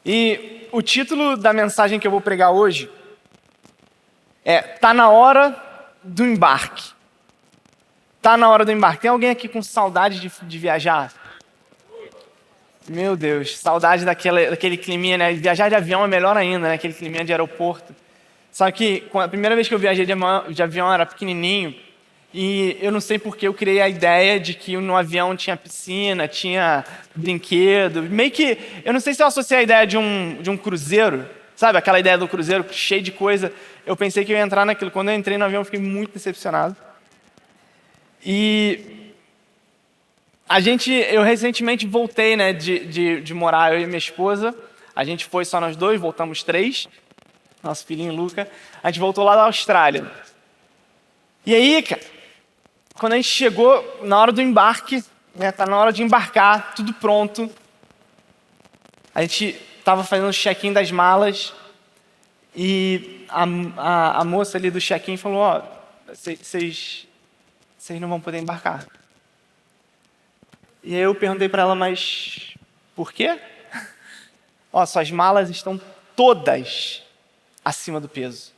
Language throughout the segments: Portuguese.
E o título da mensagem que eu vou pregar hoje é Tá na hora do embarque. Tá na hora do embarque. Tem alguém aqui com saudade de viajar? Meu Deus, saudade daquele climinha, né? Viajar de avião é melhor ainda, né? Aquele climinha de aeroporto. Só que a primeira vez que eu viajei de avião eu era pequenininho e eu não sei porque eu criei a ideia de que no avião tinha piscina, tinha brinquedo. Meio que, eu não sei se eu associei a ideia de um cruzeiro, sabe? Aquela ideia do cruzeiro cheio de coisa. Eu pensei que eu ia entrar naquilo. Quando eu entrei no avião eu fiquei muito decepcionado. E eu recentemente voltei, né, de morar, eu e minha esposa. A gente foi só nós dois, voltamos 3. Nosso filhinho Luca. A gente voltou lá da Austrália. E aí, cara, quando a gente chegou na hora do embarque, né, tá na hora de embarcar, tudo pronto. A gente tava fazendo o check-in das malas e a moça ali do check-in falou, ó, vocês não vão poder embarcar. E aí eu perguntei para ela, mas por quê? Ó, suas malas estão todas acima do peso.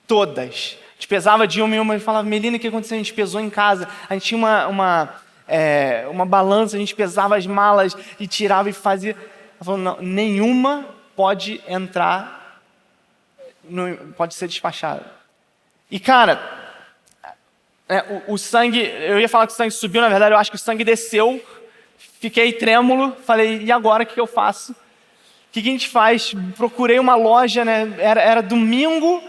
Todas. A gente pesava de uma em uma e falava, Melina, o que aconteceu? A gente pesou em casa. A gente tinha uma balança, a gente pesava as malas e tirava e fazia. Ela falou, não, nenhuma pode entrar, pode ser despachada. E, cara, o sangue, eu ia falar que o sangue subiu, na verdade eu acho que o sangue desceu. Fiquei trêmulo, falei, e agora o que eu faço? O que a gente faz? Procurei uma loja, né? Era domingo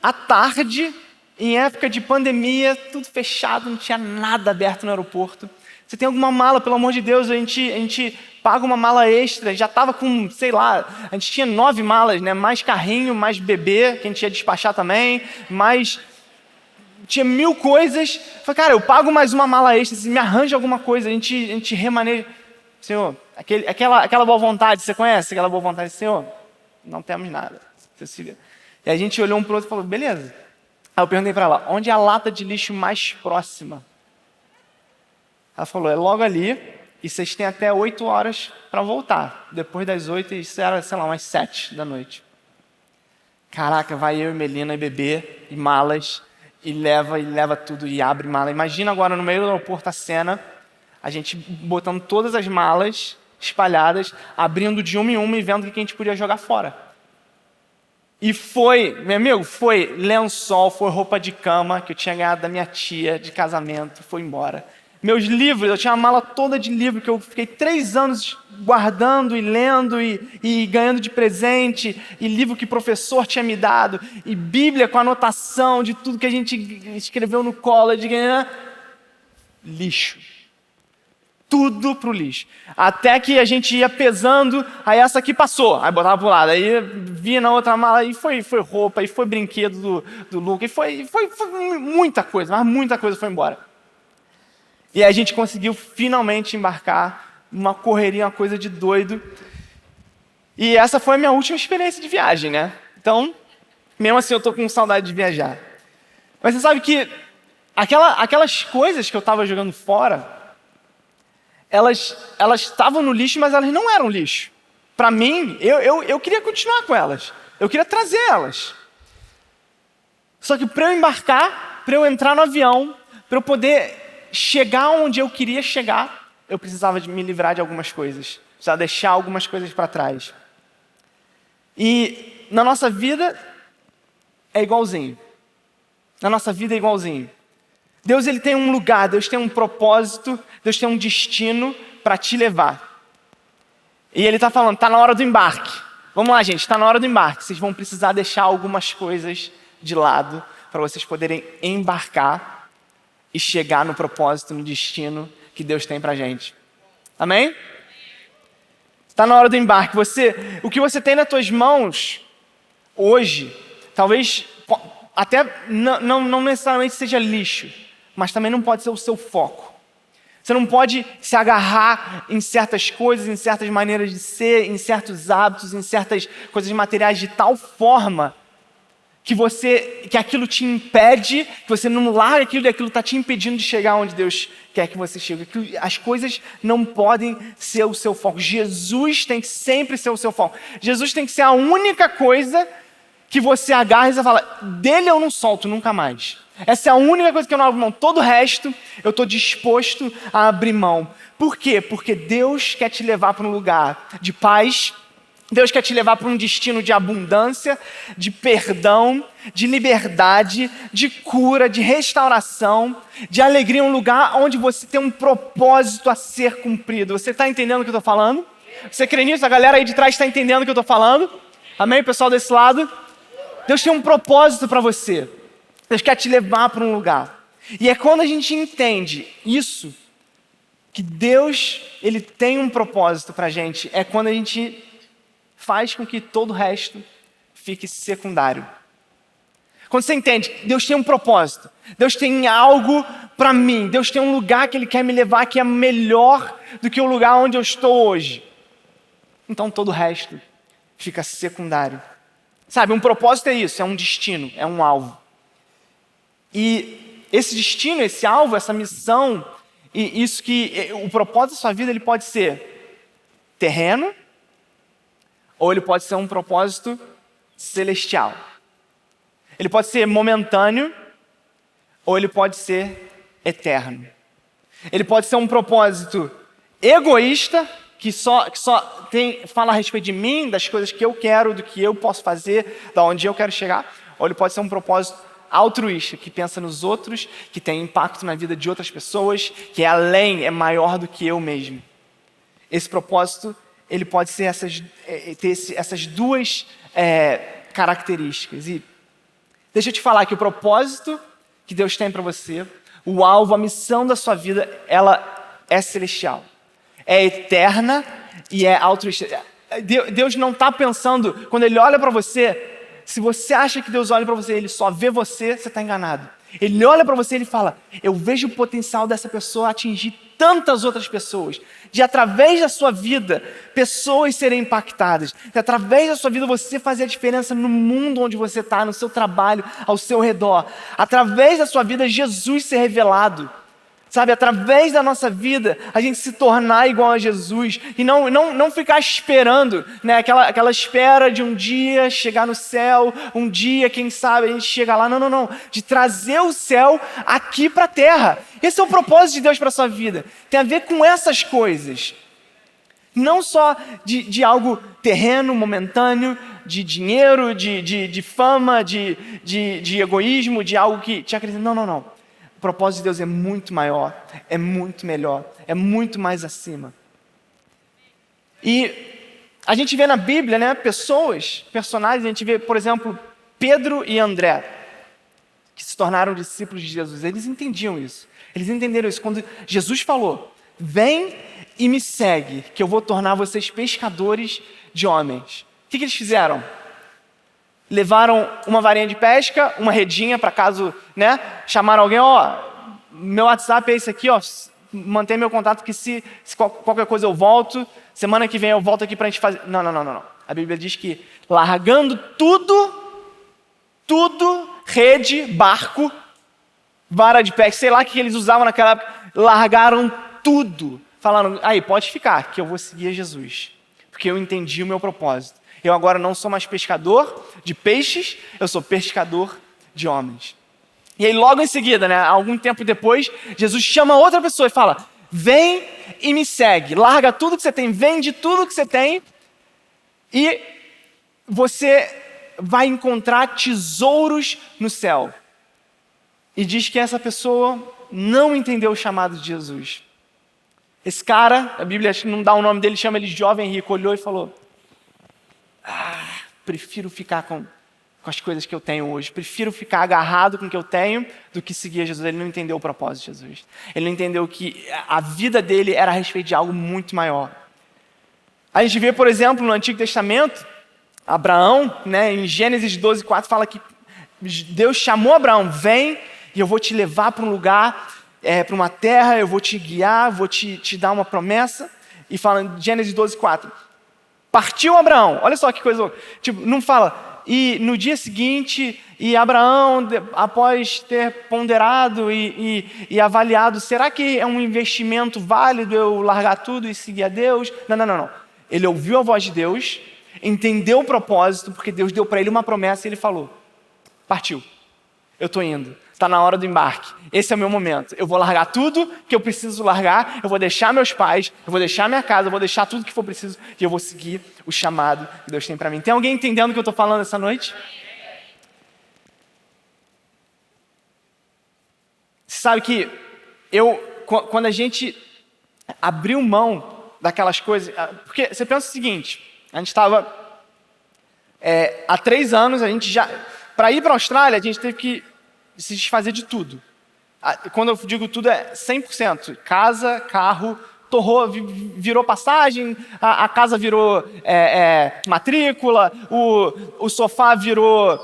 à tarde, em época de pandemia, tudo fechado, não tinha nada aberto no aeroporto. Você tem alguma mala, pelo amor de Deus, a gente paga uma mala extra. Já estava com, sei lá, a gente tinha 9 malas, né? Mais carrinho, mais bebê, que a gente ia despachar também, mais... Tinha 1000 coisas. Falei, cara, eu pago mais uma mala extra, se me arranja alguma coisa, a gente remaneja. Senhor, aquela boa vontade, você conhece aquela boa vontade? Senhor, não temos nada. E a gente olhou um para o outro e falou, beleza. Aí eu perguntei para ela, onde é a lata de lixo mais próxima? Ela falou, é logo ali, e vocês têm até 8 horas para voltar. Depois das 8, isso era, sei lá, umas 7 da noite. Caraca, vai eu e Melina e bebê, e malas, e leva tudo, e abre mala. Imagina agora no meio do aeroporto a cena, a gente botando todas as malas espalhadas, abrindo de uma em uma e vendo o que a gente podia jogar fora. E foi, meu amigo, foi lençol, foi roupa de cama que eu tinha ganhado da minha tia de casamento, foi embora. Meus livros, eu tinha uma mala toda de livro que eu fiquei 3 anos guardando e lendo e ganhando de presente, e livro que o professor tinha me dado, e Bíblia com anotação de tudo que a gente escreveu no college, lixo. Tudo pro lixo. Até que a gente ia pesando, aí essa aqui passou, aí botava pro lado, aí via na outra mala, e foi roupa, e foi brinquedo do Luca, e foi muita coisa, mas muita coisa foi embora. E aí a gente conseguiu finalmente embarcar, uma correria, uma coisa de doido. E essa foi a minha última experiência de viagem, né? Então, mesmo assim eu tô com saudade de viajar. Mas você sabe que aquelas coisas que eu estava jogando fora, elas estavam no lixo, mas elas não eram lixo. Para mim, eu queria continuar com elas. Eu queria trazer elas. Só que para eu embarcar, para eu entrar no avião, para eu poder chegar onde eu queria chegar, eu precisava de me livrar de algumas coisas. Precisava deixar algumas coisas para trás. E na nossa vida é igualzinho. Na nossa vida é igualzinho. Deus, ele tem um lugar, Deus tem um propósito, Deus tem um destino para te levar. E ele está falando, está na hora do embarque. Vamos lá, gente, está na hora do embarque. Vocês vão precisar deixar algumas coisas de lado para vocês poderem embarcar e chegar no propósito, no destino que Deus tem para a gente. Amém? Está na hora do embarque. O que você tem nas tuas mãos hoje, talvez até não necessariamente seja lixo, mas também não pode ser o seu foco. Você não pode se agarrar em certas coisas, em certas maneiras de ser, em certos hábitos, em certas coisas materiais de tal forma que aquilo te impede, que você não larga aquilo e aquilo está te impedindo de chegar onde Deus quer que você chegue. As coisas não podem ser o seu foco. Jesus tem que sempre ser o seu foco. Jesus tem que ser a única coisa que você agarra e você fala, dele eu não solto nunca mais. Essa é a única coisa que eu não abro mão. Todo o resto eu estou disposto a abrir mão. Por quê? Porque Deus quer te levar para um lugar de paz. Deus quer te levar para um destino de abundância, de perdão, de liberdade, de cura, de restauração, de alegria, um lugar onde você tem um propósito a ser cumprido. Você está entendendo o que eu estou falando? Você crê nisso? A galera aí de trás está entendendo o que eu estou falando? Amém, pessoal desse lado? Deus tem um propósito para você. Deus quer te levar para um lugar. E é quando a gente entende isso, que Deus ele tem um propósito para a gente, é quando a gente faz com que todo o resto fique secundário. Quando você entende, Deus tem um propósito, Deus tem algo para mim, Deus tem um lugar que Ele quer me levar que é melhor do que o lugar onde eu estou hoje. Então todo o resto fica secundário. Sabe, um propósito é isso, é um destino, é um alvo. E esse destino, esse alvo, essa missão, e isso que o propósito da sua vida ele pode ser terreno, ou ele pode ser um propósito celestial. Ele pode ser momentâneo, ou ele pode ser eterno. Ele pode ser um propósito egoísta, que só fala a respeito de mim, das coisas que eu quero, do que eu posso fazer, da onde eu quero chegar. Ou ele pode ser um propósito altruísta, que pensa nos outros, que tem impacto na vida de outras pessoas, que é além, é maior do que eu mesmo. Esse propósito ele pode ter essas duas características. E deixa eu te falar que o propósito que Deus tem para você, o alvo, a missão da sua vida, ela é celestial, é eterna e é altruísta. Deus não está pensando, quando Ele olha para você, se você acha que Deus olha para você, Ele só vê você, você está enganado. Ele olha para você e Ele fala, eu vejo o potencial dessa pessoa atingir tantas outras pessoas, de através da sua vida, pessoas serem impactadas, de através da sua vida você fazer a diferença no mundo onde você está, no seu trabalho, ao seu redor, através da sua vida Jesus ser revelado, sabe, através da nossa vida a gente se tornar igual a Jesus e não ficar esperando, né, aquela espera de um dia chegar no céu, um dia, quem sabe, a gente chega lá, não, de trazer o céu aqui para a terra. Esse é o propósito de Deus para a sua vida, tem a ver com essas coisas, não só de algo terreno, momentâneo, de dinheiro, de fama, de egoísmo, de algo que te acrescenta, não. O propósito de Deus é muito maior, é muito melhor, é muito mais acima. E a gente vê na Bíblia, né, personagens, a gente vê, por exemplo, Pedro e André, que se tornaram discípulos de Jesus. Eles entendiam isso, eles entenderam isso. Quando Jesus falou, vem e me segue, que eu vou tornar vocês pescadores de homens. O que eles fizeram? Levaram uma varinha de pesca, uma redinha para caso, né, chamaram alguém, meu WhatsApp é esse aqui, mantém meu contato que se qualquer coisa eu volto, semana que vem eu volto aqui para a gente fazer. Não. A Bíblia diz que largando tudo, rede, barco, vara de pesca, sei lá o que eles usavam naquela época, largaram tudo, falaram, aí pode ficar, que eu vou seguir Jesus, porque eu entendi o meu propósito. Eu agora não sou mais pescador de peixes, eu sou pescador de homens. E aí logo em seguida, né, algum tempo depois, Jesus chama outra pessoa e fala, vem e me segue, larga tudo que você tem, vende tudo que você tem e você vai encontrar tesouros no céu. E diz que essa pessoa não entendeu o chamado de Jesus. Esse cara, a Bíblia não dá o nome dele, chama ele de jovem rico, olhou e falou, prefiro ficar com as coisas que eu tenho hoje, prefiro ficar agarrado com o que eu tenho do que seguir a Jesus. Ele não entendeu o propósito de Jesus, ele não entendeu que a vida dele era a respeito de algo muito maior. A gente vê, por exemplo, no Antigo Testamento, Abraão, né, em Gênesis 12:4 fala que Deus chamou Abraão, vem e eu vou te levar para um lugar, para uma terra, eu vou te guiar, vou te dar uma promessa, e fala em Gênesis 12:4, partiu Abraão, olha só que coisa louca, tipo, não fala, e no dia seguinte, e Abraão, após ter ponderado e avaliado, será que é um investimento válido eu largar tudo e seguir a Deus? Não. Ele ouviu a voz de Deus, entendeu o propósito, porque Deus deu para ele uma promessa e ele falou: partiu, eu estou indo, está na hora do embarque, esse é o meu momento, eu vou largar tudo que eu preciso largar, eu vou deixar meus pais, eu vou deixar minha casa, eu vou deixar tudo que for preciso e eu vou seguir o chamado que Deus tem para mim. Tem alguém entendendo o que eu estou falando essa noite? Você sabe que quando a gente abriu mão daquelas coisas, porque você pensa o seguinte, a gente estava há 3 anos, a gente já, para ir para a Austrália, a gente teve que se desfazer de tudo. Quando eu digo tudo, é 100%. Casa, carro, torrou, virou passagem, a casa virou matrícula, o sofá virou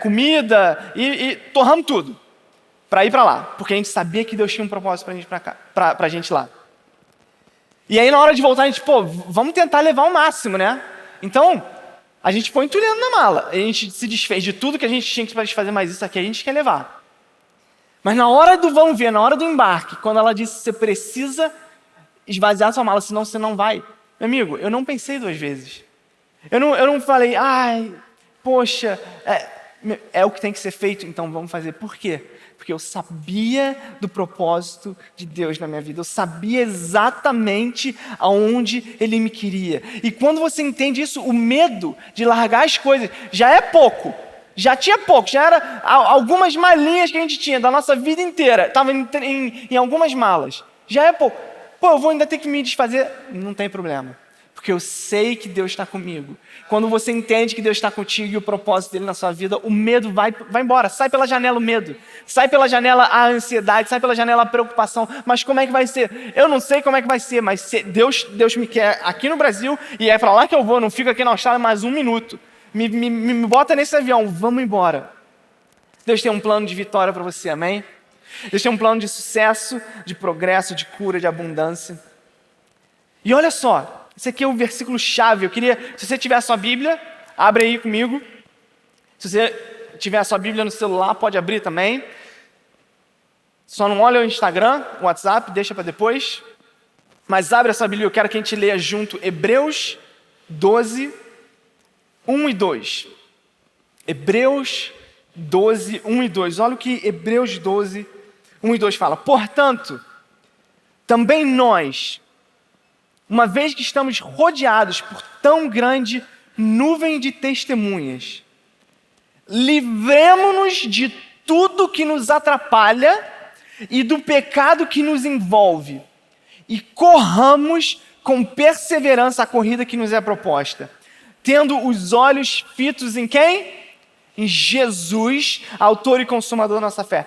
comida, e torramos tudo para ir para lá, porque a gente sabia que Deus tinha um propósito para a gente lá. E aí, na hora de voltar, a gente, vamos tentar levar o máximo, né? Então, a gente foi entulhando na mala. A gente se desfez de tudo que a gente tinha que desfazer, mas isso aqui a gente quer levar. Mas na hora do vamos ver, na hora do embarque, quando ela disse, você precisa esvaziar sua mala, senão você não vai. Meu amigo, eu não pensei 2 vezes. Eu não falei, poxa, é o que tem que ser feito, então vamos fazer. Por quê? Porque eu sabia do propósito de Deus na minha vida. Eu sabia exatamente aonde Ele me queria. E quando você entende isso, o medo de largar as coisas já é pouco. Já tinha pouco, já era algumas malinhas que a gente tinha da nossa vida inteira. Estava em algumas malas. Já é pouco. Eu vou ainda ter que me desfazer. Não tem problema. Porque eu sei que Deus está comigo. Quando você entende que Deus está contigo e o propósito dele na sua vida, o medo vai embora. Sai pela janela o medo. Sai pela janela a ansiedade. Sai pela janela a preocupação. Mas como é que vai ser? Eu não sei como é que vai ser, mas Deus me quer aqui no Brasil e é para lá que eu vou. Não fico aqui na Austrália mais 1 minuto. Me bota nesse avião. Vamos embora. Deus tem um plano de vitória para você, amém? Deus tem um plano de sucesso, de progresso, de cura, de abundância. E olha só. Esse aqui é o versículo chave. Eu queria, se você tiver a sua Bíblia, abre aí comigo. Se você tiver a sua Bíblia no celular, pode abrir também. Só não olha o Instagram, o WhatsApp, deixa para depois. Mas abre a sua Bíblia, eu quero que a gente leia junto Hebreus 12, 1 e 2. Hebreus 12, 1 e 2. Olha o que Hebreus 12, 1 e 2 fala. Portanto, também nós, uma vez que estamos rodeados por tão grande nuvem de testemunhas, livremo-nos de tudo que nos atrapalha e do pecado que nos envolve e corramos com perseverança a corrida que nos é proposta, tendo os olhos fitos em quem? Em Jesus, autor e consumador da nossa fé.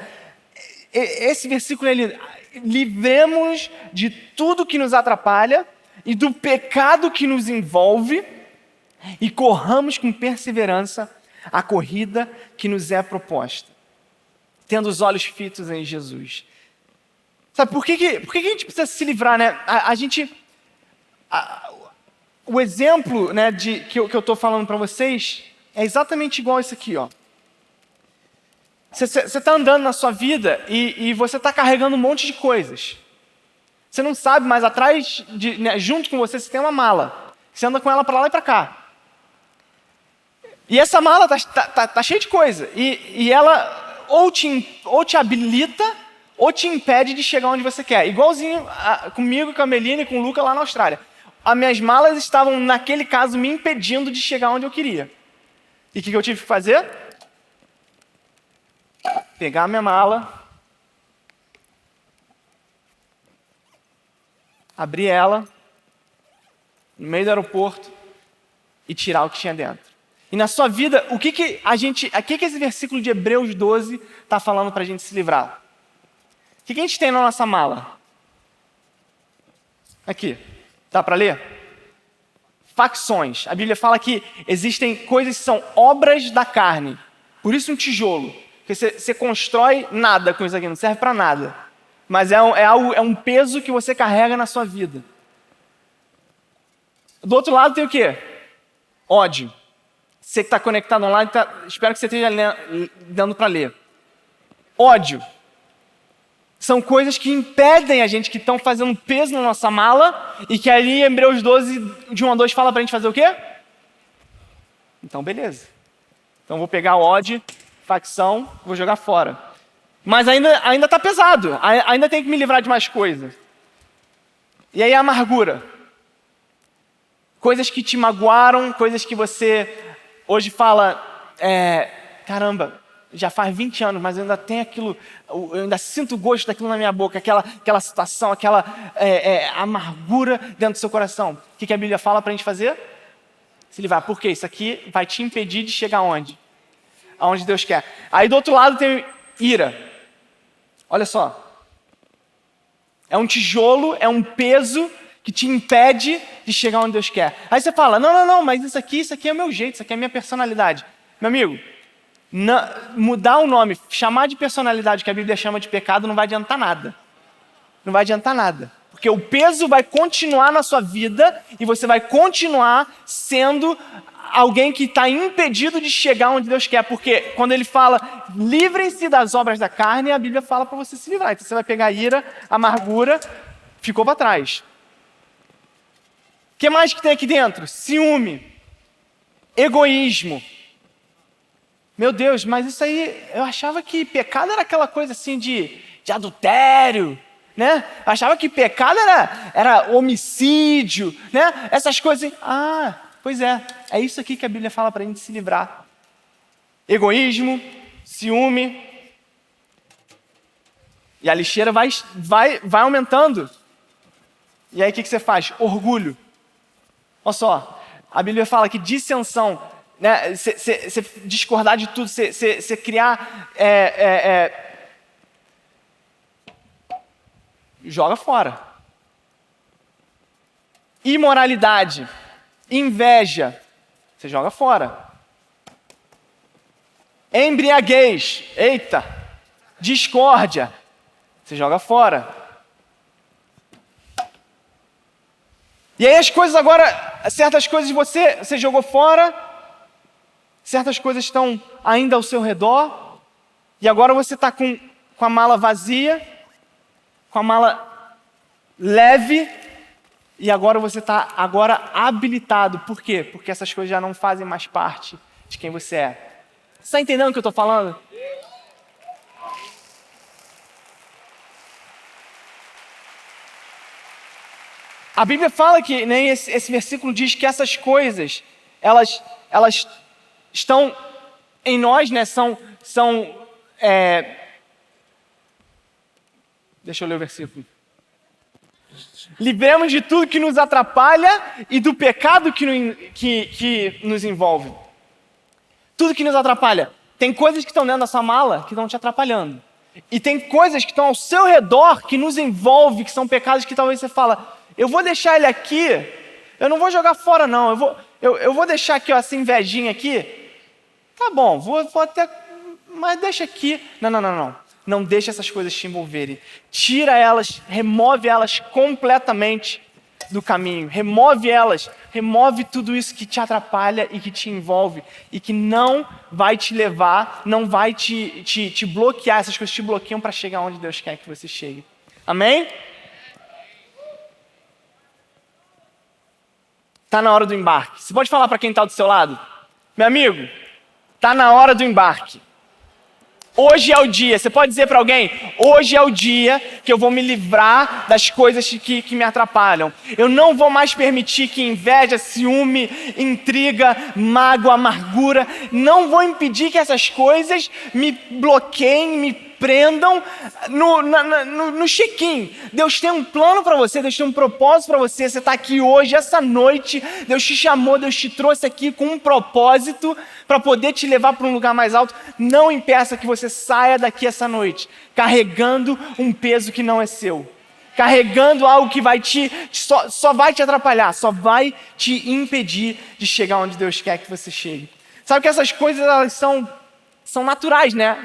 Esse versículo é lindo. Livremos-nos de tudo que nos atrapalha e do pecado que nos envolve, e corramos com perseverança a corrida que nos é proposta, tendo os olhos fitos em Jesus. Sabe, por que a gente precisa se livrar, né? O exemplo, né, que eu estou falando para vocês é exatamente igual a esse aqui, ó. Você está andando na sua vida e você está carregando um monte de coisas. Você não sabe, mas atrás, junto com você tem uma mala. Você anda com ela para lá e para cá. E essa mala tá cheia de coisa. E ela ou te habilita ou te impede de chegar onde você quer. Igualzinho comigo, com a Melina e com o Luca lá na Austrália. As minhas malas estavam, naquele caso, me impedindo de chegar onde eu queria. E o que eu tive que fazer? Pegar a minha mala, abrir ela, no meio do aeroporto, e tirar o que tinha dentro. E na sua vida, o que esse versículo de Hebreus 12 está falando para a gente se livrar? O que a gente tem na nossa mala? Aqui, dá para ler? Facções. A Bíblia fala que existem coisas que são obras da carne. Por isso um tijolo. Porque você constrói nada com isso aqui, não serve para nada. Mas é um peso que você carrega na sua vida. Do outro lado tem o quê? Ódio. Você que está conectado online, espero que você esteja dando para ler. Ódio. São coisas que impedem a gente, que estão fazendo peso na nossa mala e que ali em Hebreus 12, de 1 a 2, fala para a gente fazer o quê? Então, beleza. Então, vou pegar ódio, facção, vou jogar fora. Mas ainda está pesado. Ainda tem que me livrar de mais coisas. E aí a amargura. Coisas que te magoaram, coisas que você hoje fala, caramba, já faz 20 anos, mas eu ainda tenho aquilo, eu ainda sinto o gosto daquilo na minha boca, aquela situação, aquela amargura dentro do seu coração. O que a Bíblia fala para a gente fazer? Se livrar. Por quê? Isso aqui vai te impedir de chegar aonde? Aonde Deus quer. Aí do outro lado tem ira. Olha só. É um tijolo, é um peso que te impede de chegar onde Deus quer. Aí você fala, não, mas isso aqui é o meu jeito, isso aqui é a minha personalidade. Meu amigo, mudar o nome, chamar de personalidade que a Bíblia chama de pecado, não vai adiantar nada. Não vai adiantar nada. Porque o peso vai continuar na sua vida e você vai continuar sendo alguém que está impedido de chegar onde Deus quer. Porque quando ele fala, livrem-se das obras da carne, a Bíblia fala para você se livrar. Então você vai pegar ira, amargura, ficou para trás. O que mais que tem aqui dentro? Ciúme, egoísmo. Meu Deus, mas isso aí, eu achava que pecado era aquela coisa assim de adultério, né? Eu achava que pecado era homicídio, né? Essas coisas assim. Pois é isso aqui que a Bíblia fala para a gente se livrar. Egoísmo, ciúme. E a lixeira vai aumentando. E aí o que você faz? Orgulho. Olha só, a Bíblia fala que dissensão, né? Você discordar de tudo, você criar... joga fora. Imoralidade, inveja, você joga fora. Embriaguez, eita, discórdia, você joga fora. E aí as coisas agora, certas coisas você jogou fora, certas coisas estão ainda ao seu redor, e agora você está com a mala vazia, com a mala leve, e agora você está habilitado. Por quê? Porque essas coisas já não fazem mais parte de quem você é. Você está entendendo o que eu estou falando? A Bíblia fala que, nem esse versículo diz que essas coisas, elas estão em nós, né? Deixa eu ler o versículo. Livremos de tudo que nos atrapalha e do pecado que nos envolve. Tudo que nos atrapalha. Tem coisas que estão dentro da sua mala que estão te atrapalhando. E tem coisas que estão ao seu redor que nos envolve, que são pecados que talvez você fala, eu vou deixar ele aqui, eu não vou jogar fora não, eu vou deixar aqui ó, essa invejinha aqui, tá bom, vou até, mas deixa aqui. Não deixa essas coisas te envolverem. Tira elas, remove elas completamente do caminho. Remove tudo isso que te atrapalha e que te envolve. E que não vai te levar, não vai te bloquear. Essas coisas te bloqueiam para chegar onde Deus quer que você chegue. Amém? Está na hora do embarque. Você pode falar para quem está do seu lado? Meu amigo, está na hora do embarque. Hoje é o dia, você pode dizer para alguém, hoje é o dia que eu vou me livrar das coisas que me atrapalham. Eu não vou mais permitir que inveja, ciúme, intriga, mágoa, amargura, não vou impedir que essas coisas me bloqueiem, me prendam no check-in. Deus tem um plano para você, Deus tem um propósito para você. Você está aqui hoje, essa noite, Deus te chamou, Deus te trouxe aqui com um propósito para poder te levar para um lugar mais alto. Não impeça que você saia daqui essa noite carregando um peso que não é seu, carregando algo que só vai te atrapalhar, só vai te impedir de chegar onde Deus quer que você chegue. Sabe que essas coisas elas são naturais, né?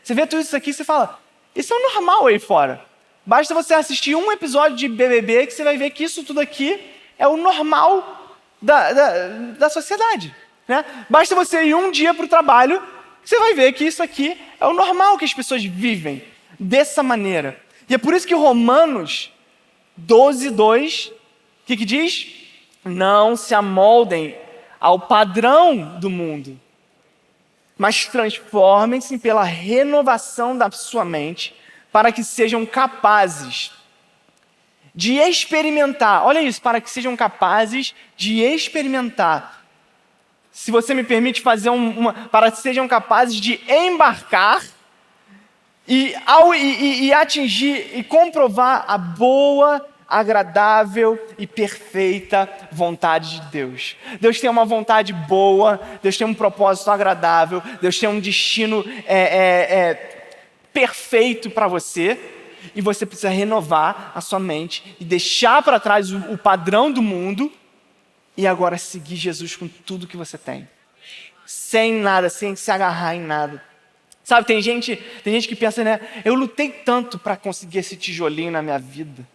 Você vê tudo isso aqui e você fala, isso é o normal aí fora. Basta você assistir um episódio de BBB que você vai ver que isso tudo aqui é o normal da sociedade. né? Basta você ir um dia para o trabalho, você vai ver que isso aqui é o normal que as pessoas vivem, dessa maneira. E é por isso que Romanos 12:2, o que diz? Não se amoldem ao padrão do mundo, mas transformem-se pela renovação da sua mente, para que sejam capazes de experimentar. Olha isso, para que sejam capazes de experimentar. Se você me permite fazer para que sejam capazes de embarcar e atingir e comprovar a boa, agradável e perfeita vontade de Deus. Deus tem uma vontade boa, Deus tem um propósito agradável, Deus tem um destino perfeito para você, e você precisa renovar a sua mente e deixar para trás o padrão do mundo e agora seguir Jesus com tudo que você tem, sem nada, sem se agarrar em nada. Sabe, tem gente que pensa, né? Eu lutei tanto para conseguir esse tijolinho na minha vida,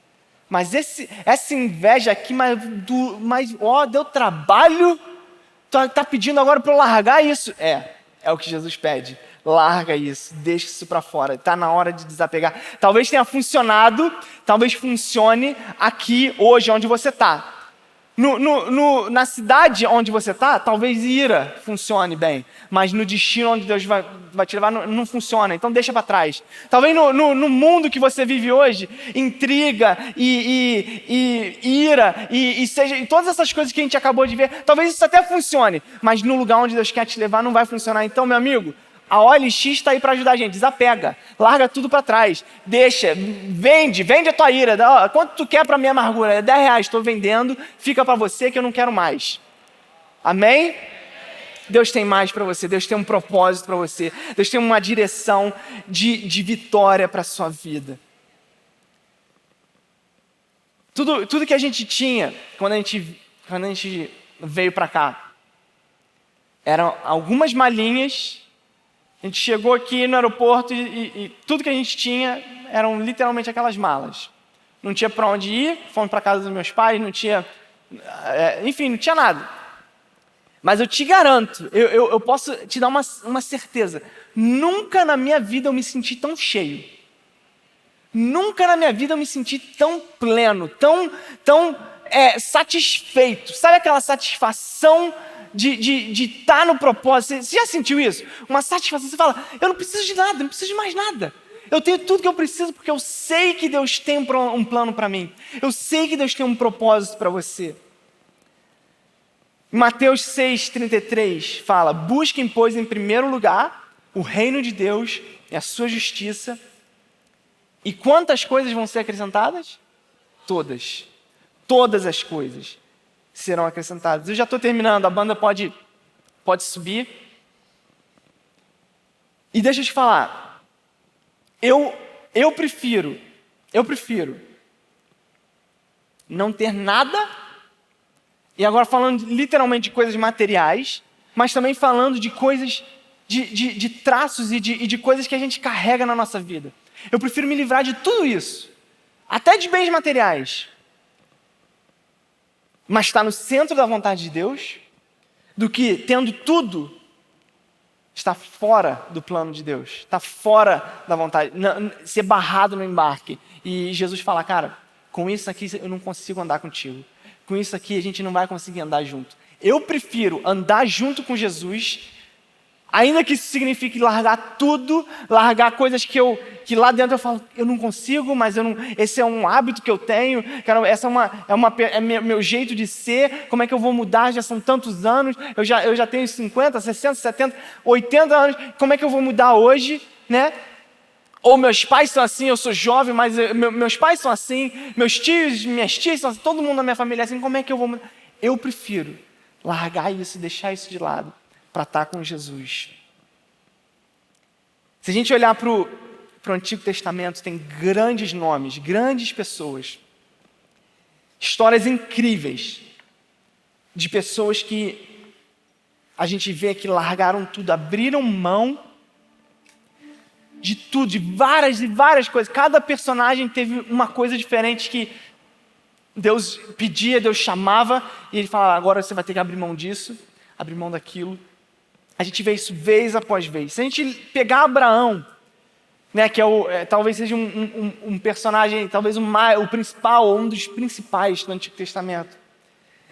mas essa inveja aqui, deu trabalho, tá pedindo agora para eu largar isso? É o que Jesus pede. Larga isso, deixa isso para fora, está na hora de desapegar. Talvez tenha funcionado, talvez funcione aqui, hoje, onde você está. Na cidade onde você está, talvez Ira funcione bem, mas no destino onde Deus vai te levar não funciona, então deixa para trás. Talvez no mundo que você vive hoje, intriga e ira e todas essas coisas que a gente acabou de ver, talvez isso até funcione, mas no lugar onde Deus quer te levar não vai funcionar. Então, meu amigo, a OLX está aí para ajudar a gente. Desapega, larga tudo para trás, deixa, vende a tua ira. Quanto tu quer para minha amargura? É R$10, estou vendendo, fica para você que eu não quero mais. Amém? Deus tem mais para você, Deus tem um propósito para você, Deus tem uma direção de vitória para a sua vida. Tudo que a gente tinha quando a gente veio para cá eram algumas malinhas. A gente chegou aqui no aeroporto e tudo que a gente tinha eram literalmente aquelas malas. Não tinha para onde ir, fomos para casa dos meus pais, não tinha nada. Mas eu te garanto, eu posso te dar uma certeza, nunca na minha vida eu me senti tão cheio. Nunca na minha vida eu me senti tão pleno, tão satisfeito. Sabe aquela satisfação de estar no propósito? Você já sentiu isso? Uma satisfação, você fala, eu não preciso de nada, não preciso de mais nada. Eu tenho tudo que eu preciso porque eu sei que Deus tem um plano para mim. Eu sei que Deus tem um propósito para você. Mateus 6,33 fala, busquem, pois, em primeiro lugar o reino de Deus e a sua justiça. E quantas coisas vão ser acrescentadas? Todas. Todas as coisas serão acrescentadas. Eu já estou terminando, a banda pode subir. E deixa eu te falar, eu prefiro não ter nada, e agora falando literalmente de coisas materiais, mas também falando de coisas, de traços e de coisas que a gente carrega na nossa vida. Eu prefiro me livrar de tudo isso, até de bens materiais, mas estar no centro da vontade de Deus, do que tendo tudo, estar fora do plano de Deus, estar fora da vontade, ser barrado no embarque. E Jesus fala, cara, com isso aqui eu não consigo andar contigo. Com isso aqui a gente não vai conseguir andar junto. Eu prefiro andar junto com Jesus, ainda que isso signifique largar tudo, largar coisas que lá dentro eu falo, eu não consigo, mas esse é um hábito que eu tenho, essa é meu jeito de ser, como é que eu vou mudar? Já são tantos anos, eu já tenho 50, 60, 70, 80 anos, como é que eu vou mudar hoje, né? Ou meus pais são assim, eu sou jovem, mas meus pais são assim, meus tios, minhas tias são assim, todo mundo na minha família é assim, como é que eu vou mudar? Eu prefiro largar isso, deixar isso de lado, para estar com Jesus. Se a gente olhar para o Antigo Testamento, tem grandes nomes, grandes pessoas, histórias incríveis de pessoas que a gente vê que largaram tudo, abriram mão de tudo, de várias e várias coisas. Cada personagem teve uma coisa diferente que Deus pedia, Deus chamava, e ele falava, agora você vai ter que abrir mão disso. abrir mão daquilo. A gente vê isso vez após vez. Se a gente pegar Abraão, né, que talvez seja um personagem, talvez o principal, ou um dos principais do Antigo Testamento.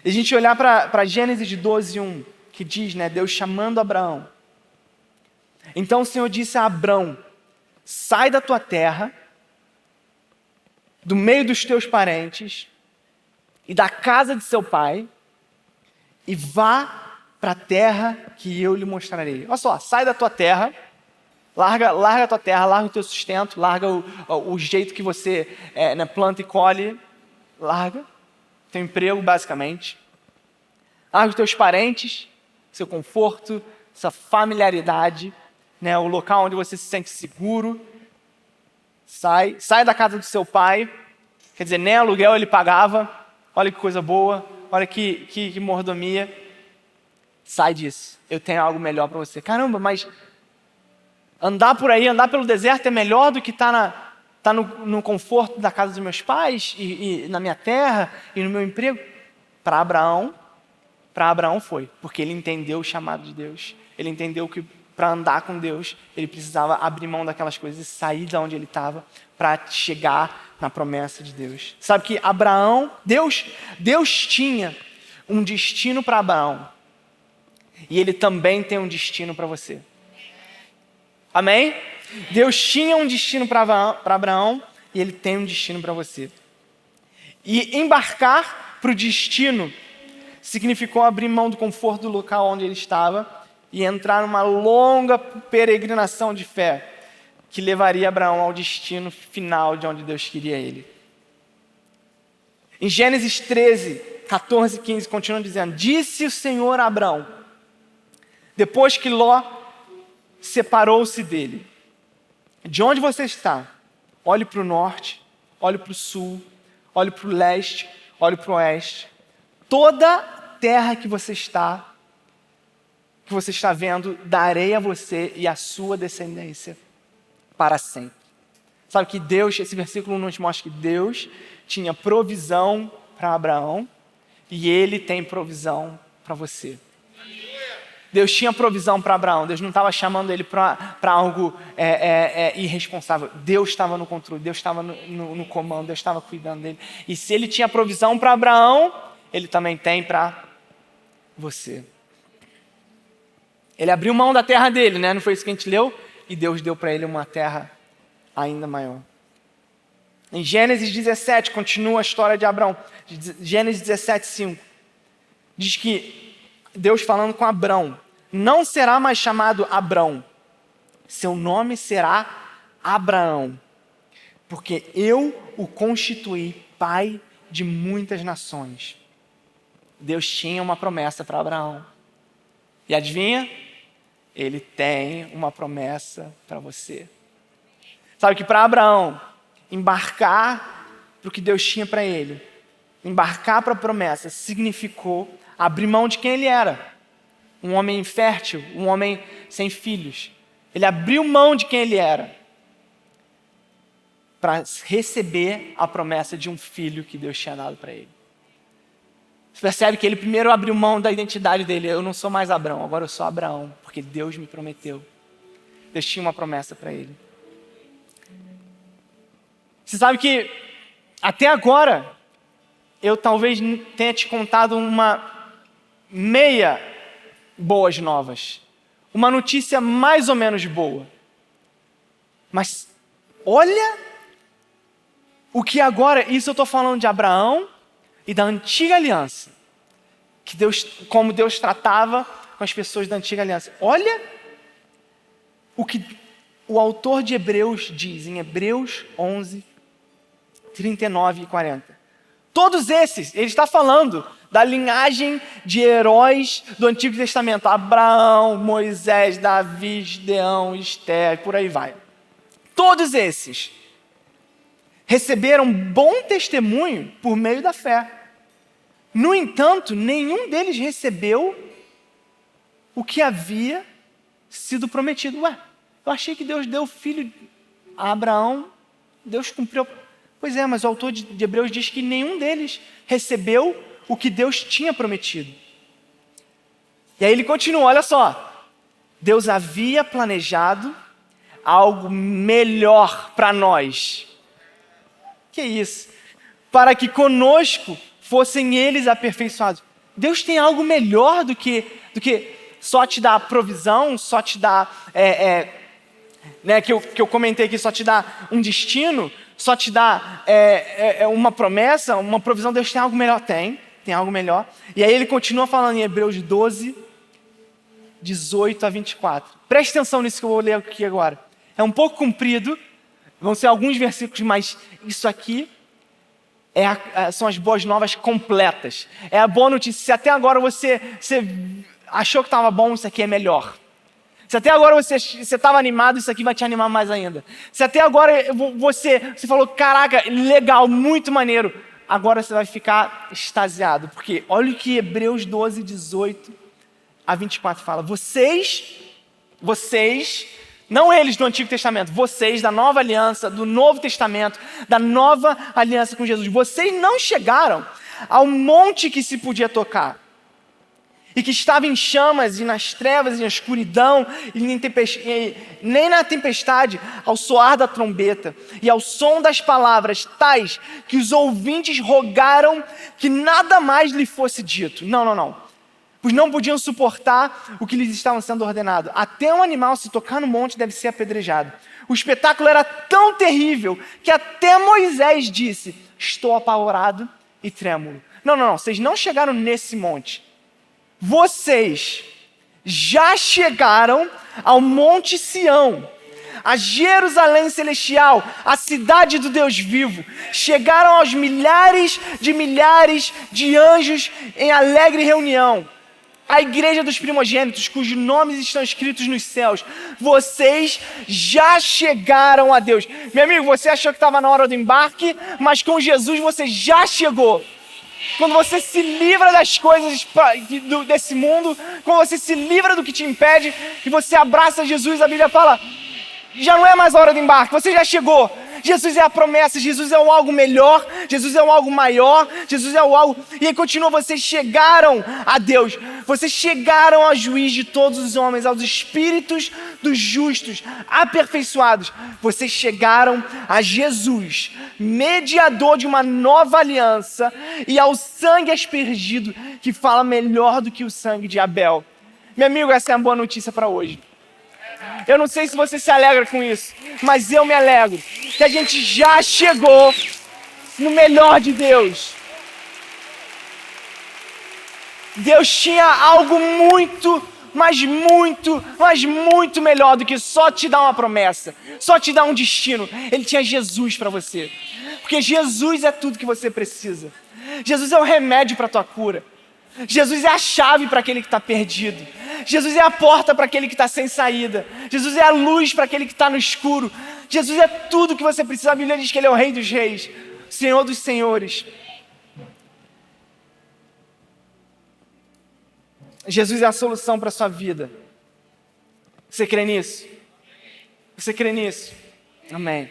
E a gente olhar para Gênesis 12:1, que diz, né, Deus chamando Abraão. Então o Senhor disse a Abrão: sai da tua terra, do meio dos teus parentes e da casa de seu pai, e vá para a terra que eu lhe mostrarei. Olha só, sai da tua terra, larga a tua terra, larga o teu sustento, larga o jeito que você né, planta e colhe, larga teu emprego, basicamente. Larga os teus parentes, seu conforto, sua familiaridade, né, o local onde você se sente seguro. Sai da casa do seu pai, quer dizer, nem aluguel ele pagava. Olha que coisa boa, olha que mordomia. Sai disso, eu tenho algo melhor para você. Caramba, mas andar por aí, andar pelo deserto é melhor do que estar no conforto da casa dos meus pais e na minha terra e no meu emprego? Para Abraão foi, porque ele entendeu o chamado de Deus. Ele entendeu que para andar com Deus, ele precisava abrir mão daquelas coisas e sair de onde ele estava para chegar na promessa de Deus. Sabe que Abraão, Deus tinha um destino para Abraão. E ele também tem um destino para você. Amém? Deus tinha um destino para Abraão e ele tem um destino para você. E embarcar para o destino significou abrir mão do conforto do local onde ele estava e entrar numa longa peregrinação de fé que levaria Abraão ao destino final de onde Deus queria ele. Em Gênesis 13, 14 e 15, continua dizendo: disse o Senhor a Abraão, depois que Ló separou-se dele: de onde você está? Olhe para o norte, olhe para o sul, olhe para o leste, olhe para o oeste. Toda terra que você está vendo, darei a você e a sua descendência para sempre. Sabe que Deus, esse versículo nos mostra que Deus tinha provisão para Abraão e ele tem provisão para você. Deus tinha provisão para Abraão, Deus não estava chamando ele para algo irresponsável. Deus estava no controle, Deus estava no comando, Deus estava cuidando dele. E se ele tinha provisão para Abraão, ele também tem para você. Ele abriu mão da terra dele, né? Não foi isso que a gente leu? E Deus deu para ele uma terra ainda maior. Em Gênesis 17, continua a história de Abraão. Gênesis 17, 5. Diz que Deus falando com Abrão: não será mais chamado Abrão, seu nome será Abraão, porque eu o constituí pai de muitas nações. Deus tinha uma promessa para Abraão. E adivinha? Ele tem uma promessa para você. Sabe que para Abraão embarcar para o que Deus tinha para ele, embarcar para a promessa, significou abrir mão de quem ele era. Um homem infértil, um homem sem filhos. Ele abriu mão de quem ele era para receber a promessa de um filho que Deus tinha dado para ele. Você percebe que ele primeiro abriu mão da identidade dele. Eu não sou mais Abrão, agora eu sou Abraão, porque Deus me prometeu. Deus tinha uma promessa para ele. Você sabe que até agora eu talvez tenha te contado uma meia boas novas. Uma notícia mais ou menos boa. Mas olha o que agora, isso eu estou falando de Abraão e da antiga aliança. Que Deus, como Deus tratava com as pessoas da antiga aliança. Olha o que o autor de Hebreus diz em Hebreus 11, 39 e 40. Todos esses, ele está falando da linhagem de heróis do Antigo Testamento. Abraão, Moisés, Davi, Gideão, Esther, por aí vai. Todos esses receberam bom testemunho por meio da fé. No entanto, nenhum deles recebeu o que havia sido prometido. Ué, eu achei que Deus deu o filho a Abraão, Deus cumpriu. Pois é, mas o autor de Hebreus diz que nenhum deles recebeu o que Deus tinha prometido. E aí ele continua, olha só. Deus havia planejado algo melhor para nós. Que isso? Para que conosco fossem eles aperfeiçoados. Deus tem algo melhor do que só te dar provisão, só te dar, que eu comentei aqui, só te dar um destino, só te dar uma promessa, uma provisão. Deus tem algo melhor? Tem algo melhor. E aí ele continua falando em Hebreus 12, 18 a 24. Preste atenção nisso que eu vou ler aqui agora. É um pouco comprido, vão ser alguns versículos, mas isso aqui são as boas novas completas. É a boa notícia. Se até agora você achou que estava bom, isso aqui é melhor. Se até agora você estava animado, isso aqui vai te animar mais ainda. Se até agora você falou, caraca, legal, muito maneiro, agora você vai ficar extasiado. Porque olha o que Hebreus 12, 18 a 24 fala. Vocês, não eles do Antigo Testamento, vocês da Nova Aliança, do Novo Testamento, da Nova Aliança com Jesus, vocês não chegaram ao monte que se podia tocar e que estava em chamas e nas trevas e na escuridão e nem na tempestade, ao soar da trombeta e ao som das palavras tais que os ouvintes rogaram que nada mais lhe fosse dito. Não. Pois não podiam suportar o que lhes estava sendo ordenado. Até um animal, se tocar no monte, deve ser apedrejado. O espetáculo era tão terrível que até Moisés disse, estou apavorado e trêmulo. Não, vocês não chegaram nesse monte. Vocês já chegaram ao Monte Sião, a Jerusalém celestial, a cidade do Deus vivo. Chegaram aos milhares de anjos em alegre reunião. A igreja dos primogênitos, cujos nomes estão escritos nos céus. Vocês já chegaram a Deus. Meu amigo, você achou que estava na hora do embarque, mas com Jesus você já chegou. Quando você se livra das coisas desse mundo, quando você se livra do que te impede, e você abraça Jesus, a Bíblia fala, já não é mais a hora do embarque, você já chegou. Jesus é a promessa, Jesus é o algo melhor, Jesus é o algo maior, Jesus é o algo... E aí continua, vocês chegaram a Deus, vocês chegaram ao juiz de todos os homens, aos espíritos dos justos, aperfeiçoados. Vocês chegaram a Jesus, mediador de uma nova aliança, e ao sangue aspergido, que fala melhor do que o sangue de Abel. Meu amigo, essa é a boa notícia para hoje. Eu não sei se você se alegra com isso, mas eu me alegro que a gente já chegou no melhor de Deus. Deus tinha algo muito, mas muito melhor do que só te dar uma promessa, só te dar um destino. Ele tinha Jesus para você, porque Jesus é tudo que você precisa. Jesus é o remédio para a tua cura. Jesus é a chave para aquele que está perdido. Jesus é a porta para aquele que está sem saída. Jesus é a luz para aquele que está no escuro. Jesus é tudo que você precisa. A Bíblia diz que Ele é o Rei dos Reis, Senhor dos Senhores. Jesus é a solução para a sua vida. Você crê nisso? Você crê nisso? Amém.